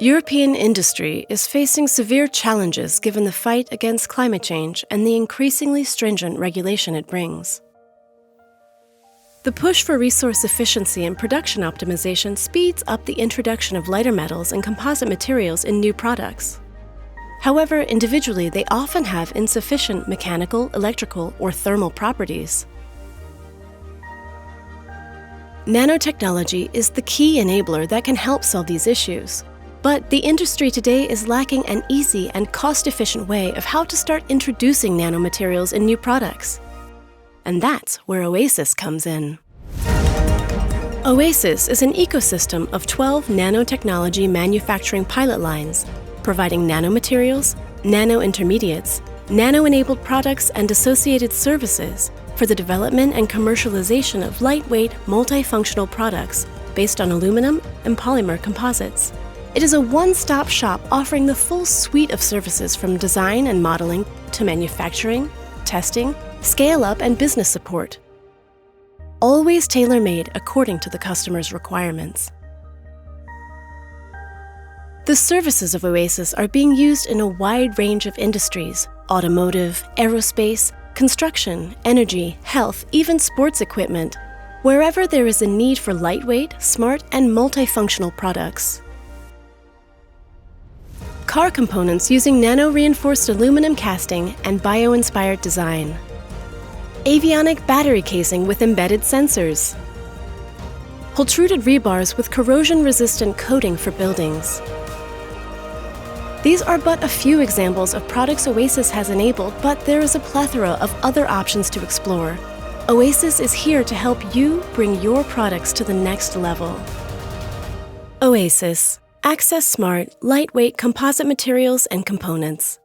European industry is facing severe challenges given the fight against climate change and the increasingly stringent regulation it brings. The push for resource efficiency and production optimization speeds up the introduction of lighter metals and composite materials in new products. However, individually, they often have insufficient mechanical, electrical, or thermal properties. Nanotechnology is the key enabler that can help solve these issues. But the industry today is lacking an easy and cost-efficient way of how to start introducing nanomaterials in new products. And that's where OASIS comes in. OASIS is an ecosystem of 12 nanotechnology manufacturing pilot lines, providing nanomaterials, nano-intermediates, nano-enabled products and associated services for the development and commercialization of lightweight, multifunctional products based on aluminum and polymer composites. It is a one-stop shop offering the full suite of services from design and modeling to manufacturing, testing, scale-up, and business support. Always tailor-made according to the customer's requirements. The services of OASIS are being used in a wide range of industries: automotive, aerospace, construction, energy, health, even sports equipment, wherever there is a need for lightweight, smart, and multifunctional products. Car components using nano-reinforced aluminum casting and bio-inspired design. Avionic battery casing with embedded sensors. Pultruded rebars with corrosion-resistant coating for buildings. These are but a few examples of products OASIS has enabled, but there is a plethora of other options to explore. OASIS is here to help you bring your products to the next level. OASIS. Access smart, lightweight composite materials and components.